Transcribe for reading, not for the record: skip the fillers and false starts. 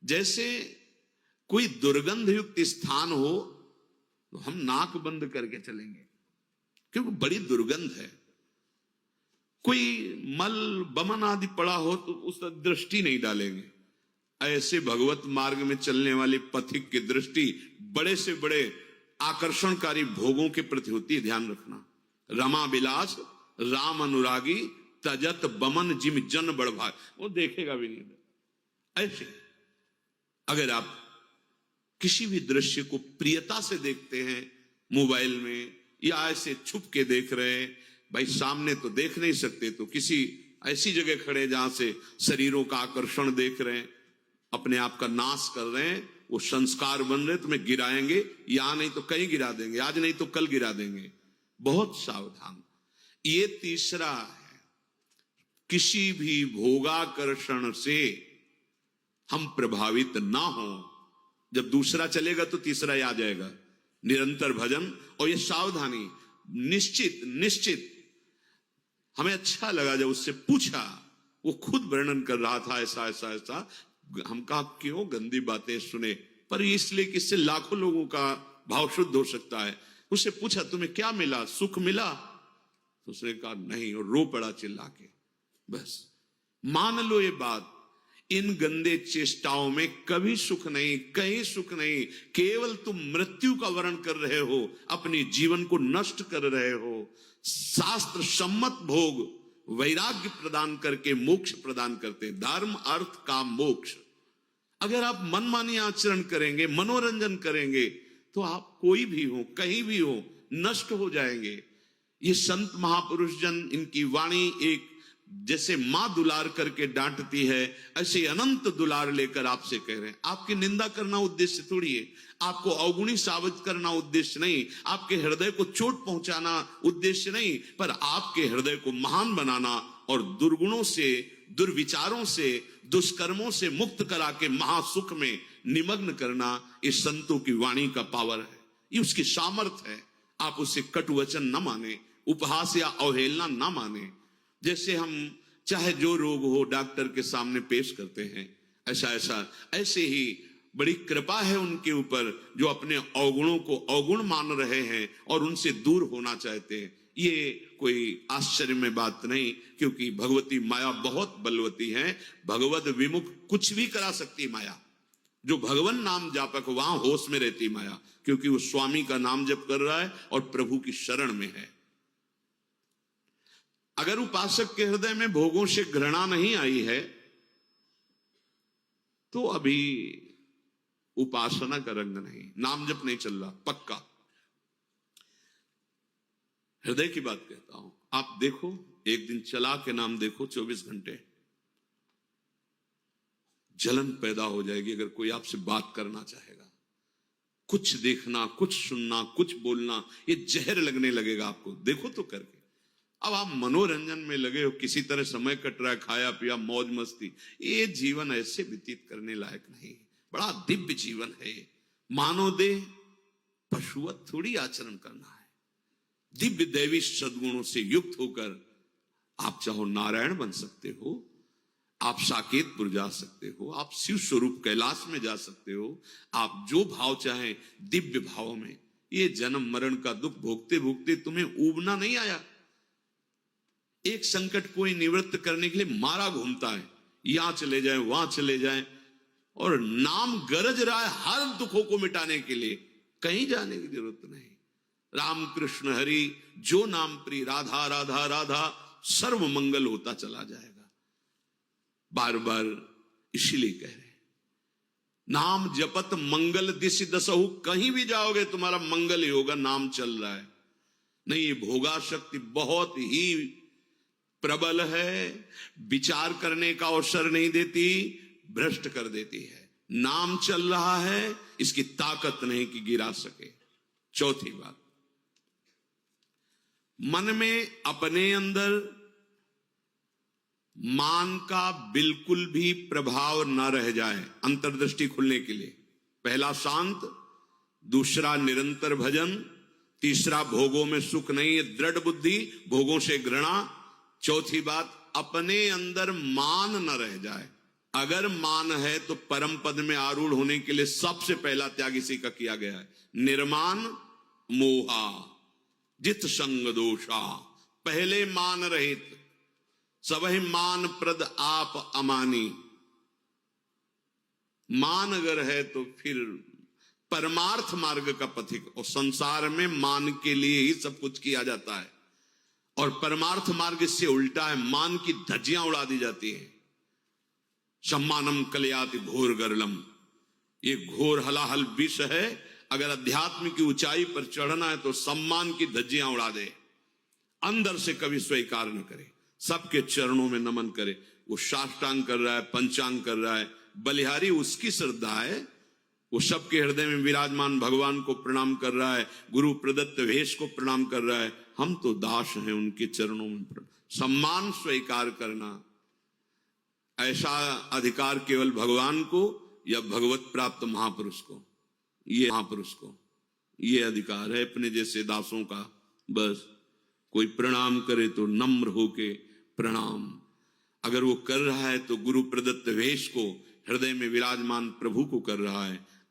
जैसे कोई दुर्गंध युक्त स्थान हो तो हम नाक बंद करके चलेंगे क्योंकि बड़ी दुर्गंध है। कोई मल बमन आदि पड़ा हो तो उस पर दृष्टि नहीं डालेंगे। ऐसे भगवत मार्ग में चलने वाले पथिक की दृष्टि बड़े से बड़े आकर्षणकारी भोगों के प्रति होती है, ध्यान रखना। रमा विलास राम अनुरागी तजत बमन जिम जन बड़भाग, वो देखेगा भी नहीं। ऐसे अगर आप किसी भी दृश्य को प्रियता से देखते हैं मोबाइल में या ऐसे छुप के देख रहे हैं, भाई सामने तो देख नहीं सकते तो किसी ऐसी जगह खड़े जहां से शरीरों का आकर्षण देख रहे हैं, अपने आप का नाश कर रहे हैं, वो संस्कार बन रहे, तुम्हें गिराएंगे, या नहीं तो कहीं गिरा देंगे, आज नहीं तो कल गिरा देंगे। बहुत सावधान। ये तीसरा है, किसी भी भोगाकर्षण से हम प्रभावित ना हो। जब दूसरा चलेगा तो तीसरा ही आ जाएगा। निरंतर भजन और ये सावधानी, निश्चित निश्चित। हमें अच्छा लगा जब उससे पूछा, वो खुद वर्णन कर रहा था ऐसा ऐसा ऐसा। हम कहा क्यों गंदी बातें सुने, पर इसलिए कि इससे लाखों लोगों का भाव शुद्ध हो सकता है। उससे पूछा तुम्हें क्या मिला, सुख मिला? तो उसने कहा नहीं, और रो पड़ा चिल्ला के। बस मान लो ये बात, इन गंदे चेष्टाओं में कभी सुख नहीं, कहीं सुख नहीं। केवल तुम मृत्यु का वर्ण कर रहे हो, अपने जीवन को नष्ट कर रहे हो। शास्त्र सम्मत भोग वैराग्य प्रदान करके मोक्ष प्रदान करते, धर्म अर्थ काम मोक्ष। अगर आप मनमानी आचरण करेंगे, मनोरंजन करेंगे, तो आप कोई भी हो, कहीं भी हो, नष्ट हो जाएंगे। ये संत महापुरुष जन, इनकी वाणी एक जैसे मां दुलार करके डांटती है, ऐसे अनंत दुलार लेकर आपसे कह रहे हैं। आपकी निंदा करना उद्देश्य थोड़ी है, आपको अवगुणी साबित करना उद्देश्य नहीं, आपके हृदय को चोट पहुंचाना उद्देश्य नहीं, पर आपके हृदय को महान बनाना और दुर्गुणों से, दुर्विचारों से, दुष्कर्मों से मुक्त करा के महासुख में निमग्न करना, इस संतों की वाणी का पावर है, ये उसकी सामर्थ्य है। आप उसे कटु वचन न माने, उपहास या अवहेलना न माने। जैसे हम चाहे जो रोग हो डॉक्टर के सामने पेश करते हैं, ऐसे ही बड़ी कृपा है उनके ऊपर जो अपने अवगुणों को अवगुण मान रहे हैं और उनसे दूर होना चाहते हैं। ये कोई आश्चर्य में बात नहीं, क्योंकि भगवती माया बहुत बलवती है। भगवत विमुख कुछ भी करा सकती माया। जो भगवान नाम जापक वहां होश में रहती माया, क्योंकि वो स्वामी का नाम जप कर रहा है और प्रभु की शरण में है। अगर उपासक के हृदय में भोगों से घृणा नहीं आई है तो अभी उपासना का रंग नहीं, नाम जप नहीं चल रहा पक्का। हृदय की बात कहता हूं। आप देखो, एक दिन चला के नाम देखो, 24 घंटे जलन पैदा हो जाएगी। अगर कोई आपसे बात करना चाहेगा, कुछ देखना, कुछ सुनना, कुछ बोलना, ये जहर लगने लगेगा आपको। देखो तो करके। अब आप मनोरंजन में लगे हो, किसी तरह समय कट रहा है, खाया पिया मौज मस्ती, ये जीवन ऐसे व्यतीत करने लायक नहीं। बड़ा दिव्य जीवन है। मानव देह पशुवत थोड़ी आचरण करना है। दिव्य दैवी सद्गुणों से युक्त होकर आप चाहो नारायण बन सकते हो, आप साकेतपुर जा सकते हो, आप शिव स्वरूप कैलाश में जा सकते हो, आप जो भाव चाहें दिव्य भाव में। ये जन्म मरण का दुख भोगते भोगते तुम्हें ऊबना नहीं आया। एक संकट कोई निवृत्त करने के लिए मारा घूमता है, यहां चले जाए वहां चले जाए, और नाम गरज रहा है हर दुखों को मिटाने के लिए। कहीं जाने की जरूरत नहीं। राम कृष्ण हरि जो नाम प्रिय, राधा राधा राधा, सर्व मंगल होता चला जाएगा। बार बार इसीलिए कह रहे हैं, नाम जपत मंगल दिश दसहु। कहीं भी जाओगे तुम्हारा मंगल ही होगा, नाम चल रहा है। नहीं, ये भोगा शक्ति बहुत ही प्रबल है, विचार करने का अवसर नहीं देती, भ्रष्ट कर देती है। नाम चल रहा है, इसकी ताकत नहीं कि गिरा सके। चौथी बात, मन में अपने अंदर मान का बिल्कुल भी प्रभाव न रह जाए। अंतर्दृष्टि खुलने के लिए पहला शांत, दूसरा निरंतर भजन, तीसरा भोगों में सुख नहीं, दृढ़ बुद्धि, भोगों से घृणा। चौथी बात, अपने अंदर मान न रह जाए। अगर मान है तो परम पद में आरूढ़ होने के लिए सबसे पहला त्याग इसी का किया गया है। निर्मान मोहा जित संग दोषा, पहले मान रहित सबहि मान प्रद आप अमानी। मान अगर है तो फिर परमार्थ मार्ग का पथिक, और संसार में मान के लिए ही सब कुछ किया जाता है, और परमार्थ मार्ग इससे उल्टा है, मान की धज्जियां उड़ा दी जाती हैं। सम्मानम कलयाति घोर गरलम, ये घोर हलाहल विष है। अगर अध्यात्म की ऊंचाई पर चढ़ना है तो सम्मान की धज्जियां उड़ा दे, अंदर से कभी स्वीकार न करे, सबके चरणों में नमन करे। वो साष्टांग कर रहा है, पंचांग कर रहा है, बलिहारी उसकी श्रद्धा है, वो सबके हृदय में विराजमान भगवान को प्रणाम कर रहा है, गुरु प्रदत्त वेश को प्रणाम कर रहा है। हम तो दास हैं उनके चरणों में। सम्मान स्वीकार करना, ऐसा अधिकार केवल भगवान को या भगवत प्राप्त महापुरुष को, ये अधिकार है अपने जैसे दासों का। बस कोई प्रणाम करे तो नम्र होके प्रणाम। अगर वो कर रहा है तो गुरु प्रदत्त वेश को, हृदय में विराजमान प्रभु को कर रहा है।